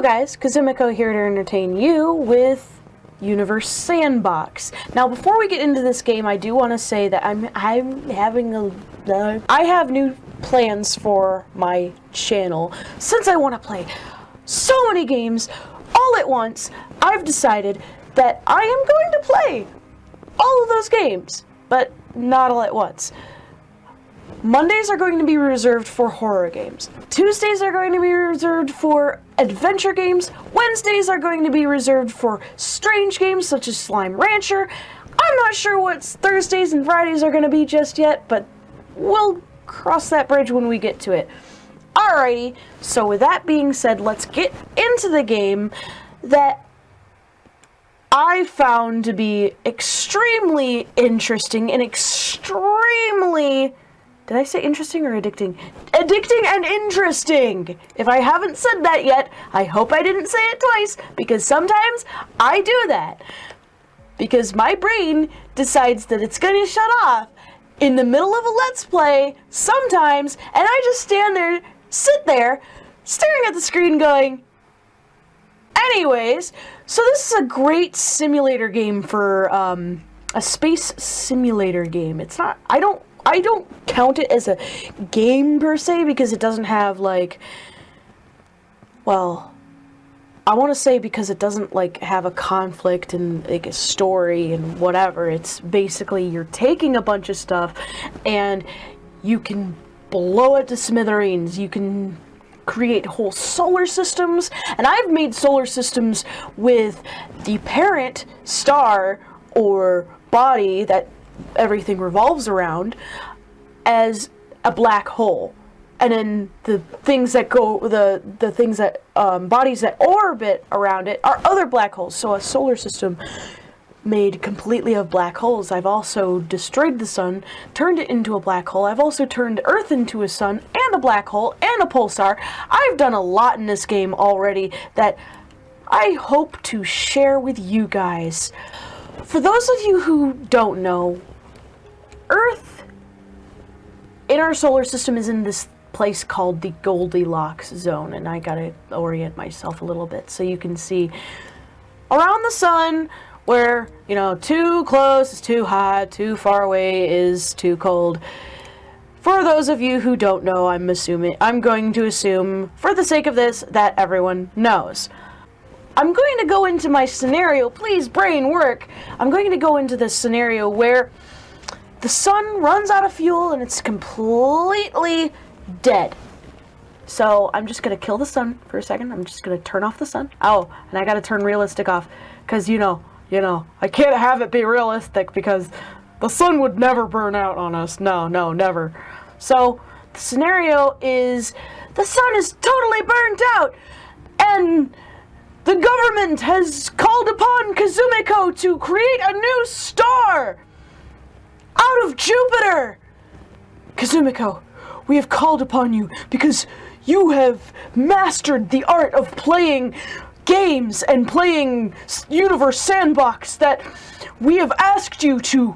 guys, Kazumiko here to entertain you with Universe Sandbox. Now, before we get into this game, I do want to say that I have new plans for my channel. Since I want to play so many games all at once, I've decided that I am going to play all of those games, but not all at once. Mondays are going to be reserved for horror games. Tuesdays are going to be reserved for adventure games. Wednesdays are going to be reserved for strange games such as Slime Rancher. I'm not sure what Thursdays and Fridays are going to be just yet, but we'll cross that bridge when we get to it. Alrighty, so with that being said, let's get into the game that I found to be extremely interesting and extremely... Did I say interesting or addicting? Addicting and interesting! If I haven't said that yet, I hope I didn't say it twice, because sometimes I do that. Because my brain decides that it's going to shut off in the middle of a Let's Play sometimes, and I just sit there, staring at the screen going, anyways, so this is a great simulator game for, a space simulator game. It's not, I don't count it as a game per se because it doesn't have like, well, I want to say because it doesn't like have a conflict and like a story and whatever. It's basically you're taking a bunch of stuff and you can blow it to smithereens. You can create whole solar systems, and I've made solar systems with the parent star or body that everything revolves around as a black hole, and then the things that go the things that bodies that orbit around it are other black holes. So a solar system made completely of black holes. I've also destroyed the sun, turned it into a black hole. I've also turned Earth into a sun and a black hole and a pulsar. I've done a lot in this game already that I hope to share with you guys. For those of you who don't know, Earth in our solar system is in this place called the Goldilocks zone, and I gotta orient myself a little bit so you can see around the sun where, you know, too close is too hot, too far away is too cold. For those of you who don't know, I'm going to assume, for the sake of this, that everyone knows. I'm going to go into my scenario, please brain work. I'm going to go into this scenario where the sun runs out of fuel and it's completely dead. So I'm just going to kill the sun for a second. I'm just going to turn off the sun. Oh, and I got to turn realistic off because, you know, I can't have it be realistic because the sun would never burn out on us. No, never. So the scenario is the sun is totally burnt out and the government has called upon Kazumiko to create a new star out of Jupiter. Kazumiko, we have called upon you because you have mastered the art of playing games and playing Universe Sandbox, that we have asked you to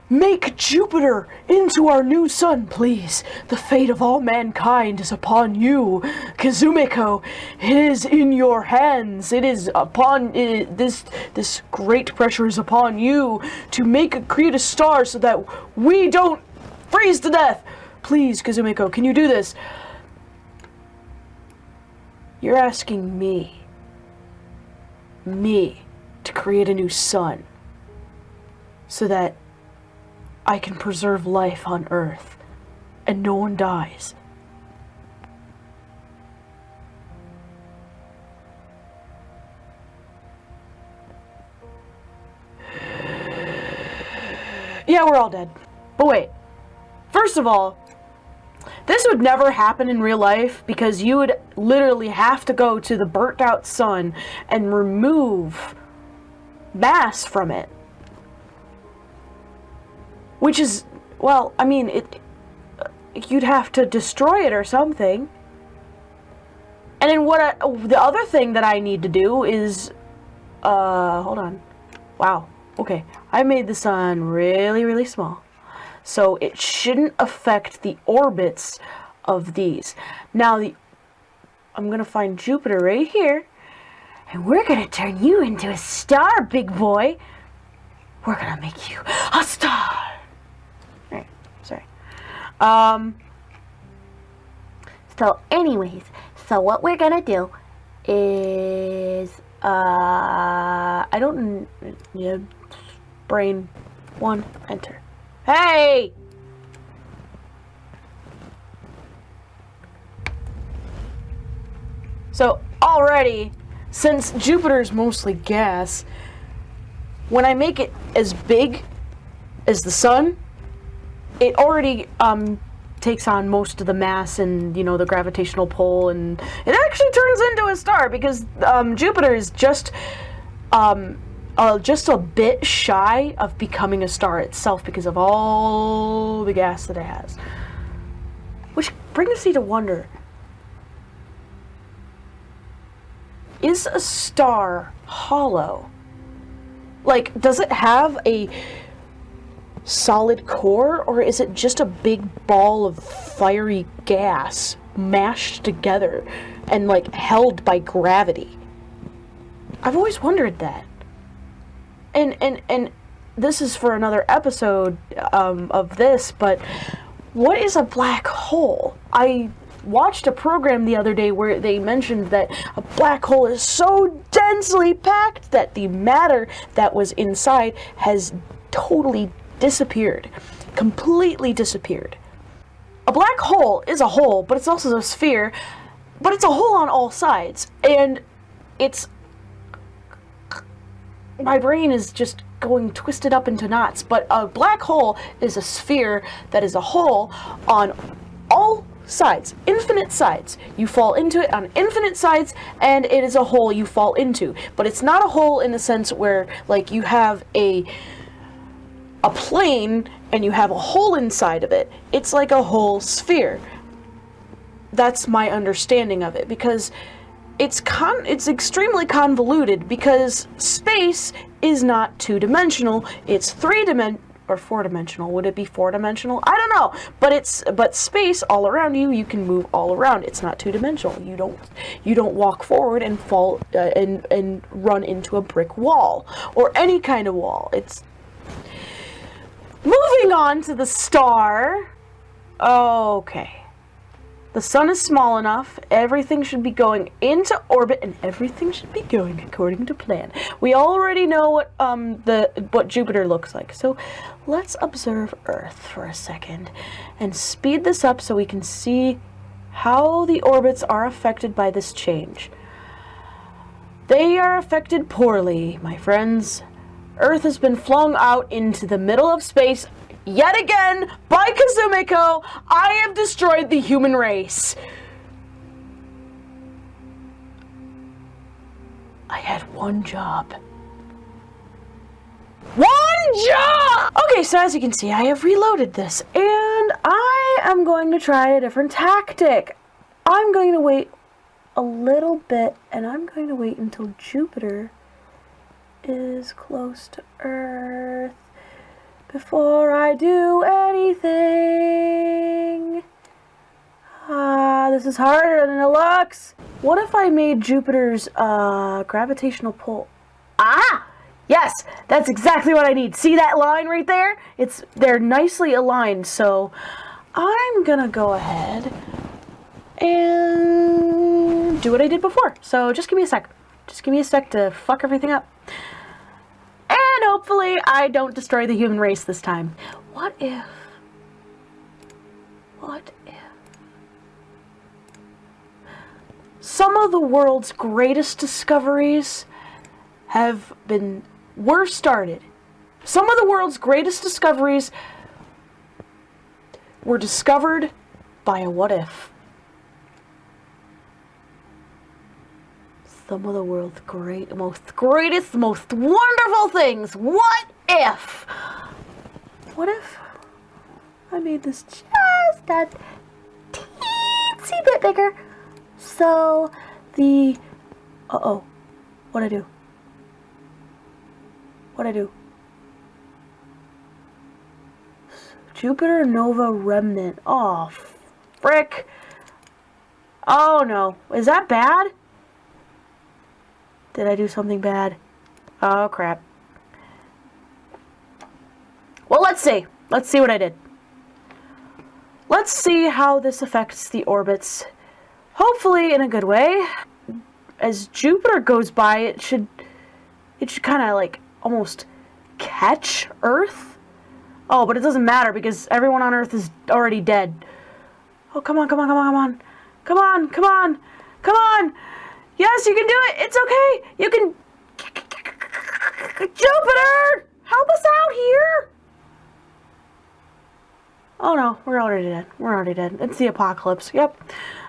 make Jupiter into our new sun, please. The fate of all mankind is upon you, Kazumiko. It is in your hands. It is upon this great pressure is upon you to create a star so that we don't freeze to death. Please, Kazumiko, can you do this? You're asking me to create a new sun so that I can preserve life on Earth and no one dies. Yeah, we're all dead. But wait, first of all, this would never happen in real life because you would literally have to go to the burnt out sun and remove mass from it. Which is, well, I mean, you'd have to destroy it or something. And then the other thing that I need to do is, hold on. Wow, okay. I made the sun really, really small. So it shouldn't affect the orbits of these. Now, I'm gonna find Jupiter right here, and we're gonna turn you into a star, big boy. We're gonna make you a star. Right, sorry. So anyways, so what we're gonna do is, I don't, yeah, brain, 1, enter. Hey! So, already, since Jupiter's mostly gas, when I make it as big as the sun, it already, takes on most of the mass and, you know, the gravitational pull, and it actually turns into a star because Jupiter is just a bit shy of becoming a star itself because of all the gas that it has. Which brings me to wonder, is a star hollow? Like, does it have a solid core, or is it just a big ball of fiery gas mashed together and like held by gravity? I've always wondered that. And this is for another episode of this, but what is a black hole? I watched a program the other day where they mentioned that a black hole is so densely packed that the matter that was inside has totally disappeared. Completely disappeared. A black hole is a hole, but it's also a sphere, but it's a hole on all sides, and it's... my brain is just going twisted up into knots, but a black hole is a sphere that is a hole on all sides, infinite sides. You fall into it on infinite sides, and it is a hole you fall into. But it's not a hole in the sense where, like, you have a plane and you have a hole inside of it. It's like a whole sphere. That's my understanding of it, because it's extremely convoluted, because space is not two-dimensional, it's or four-dimensional. Would it be four-dimensional? I don't know. But space all around you, you can move all around. It's not two-dimensional. You don't walk forward and fall and run into a brick wall or any kind of wall. It's moving on to the star. Okay. The sun is small enough, everything should be going into orbit, and everything should be going according to plan. We already know what Jupiter looks like, so let's observe Earth for a second and speed this up so we can see how the orbits are affected by this change. They are affected poorly, my friends. Earth has been flung out into the middle of space yet again by Kazumiko. I have destroyed the human race. I had one job. One job! Okay, so as you can see, I have reloaded this, and I am going to try a different tactic. I'm going to wait a little bit, and I'm going to wait until Jupiter is close to Earth before I do anything. This is harder than it looks. What if I made Jupiter's gravitational pull? Yes, that's exactly what I need. See that line right there? They're nicely aligned, so I'm gonna go ahead and do what I did before. So just give me a sec. Just give me a sec to fuck everything up. And hopefully I don't destroy the human race this time. What if some of the world's greatest discoveries were started? Some of the world's greatest discoveries were discovered by a what if. Some of the world's greatest, most wonderful things. What if? What if I made this just a teensy bit bigger? So the... What'd I do? Jupiter Nova Remnant. Oh, frick. Oh no. Is that bad? Did I do something bad? Oh crap. Well, let's see. Let's see what I did. Let's see how this affects the orbits. Hopefully in a good way. As Jupiter goes by, it should kind of like almost catch Earth. Oh, but it doesn't matter because everyone on Earth is already dead. Oh, come on, come on, come on, come on. Come on, come on, come on. Yes, you can do it. It's okay. You can... Jupiter! Help us out here! Oh no, we're already dead. We're already dead. It's the apocalypse. Yep.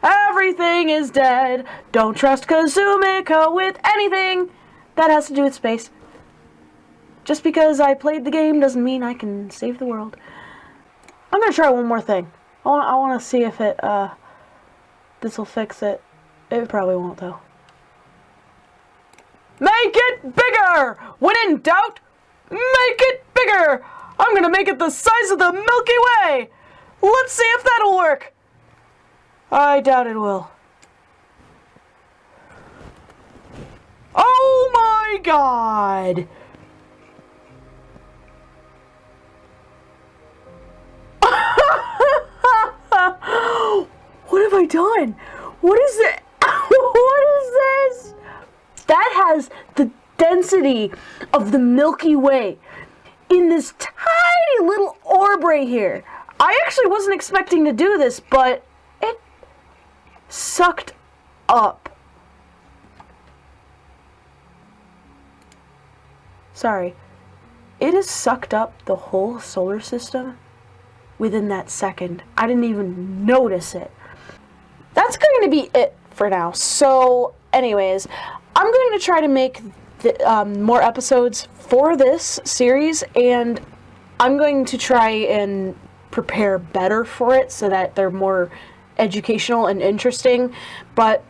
Everything is dead. Don't trust Kazumika with anything that has to do with space. Just because I played the game doesn't mean I can save the world. I'm gonna try one more thing. I want to see if this will fix it. It probably won't though. Make it bigger! When in doubt, make it bigger! I'm gonna make it the size of the Milky Way! Let's see if that'll work! I doubt it will. Oh my god! What have I done? What is it? What is this? That has the density of the Milky Way in this tiny little orb right here. I actually wasn't expecting to do this, but it sucked up. Sorry. It has sucked up the whole solar system within that second. I didn't even notice it. That's going to be it for now. So, anyways, I'm going to try to make more episodes for this series, and I'm going to try and prepare better for it so that they're more educational and interesting, but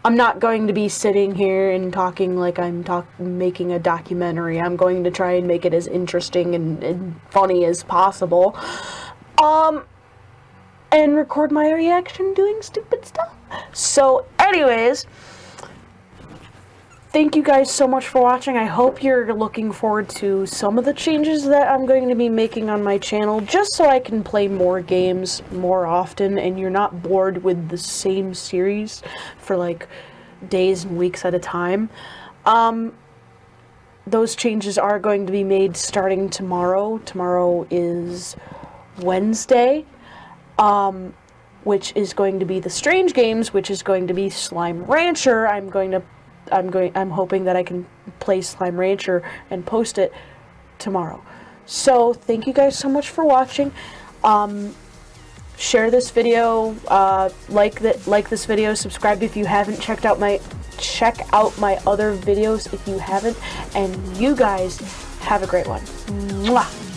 I'm not going to be sitting here and talking like I'm making a documentary. I'm going to try and make it as interesting and funny as possible. And record my reaction doing stupid stuff. So, anyways, thank you guys so much for watching. I hope you're looking forward to some of the changes that I'm going to be making on my channel, just so I can play more games more often and you're not bored with the same series for like days and weeks at a time. Those changes are going to be made starting tomorrow. Tomorrow is Wednesday, which is going to be the Strange Games, which is going to be Slime Rancher. I'm hoping that I can play Slime Rancher and post it tomorrow. So thank you guys so much for watching. Share this video, like this video, subscribe if you haven't, check out my other videos if you haven't, and you guys have a great one. Mwah!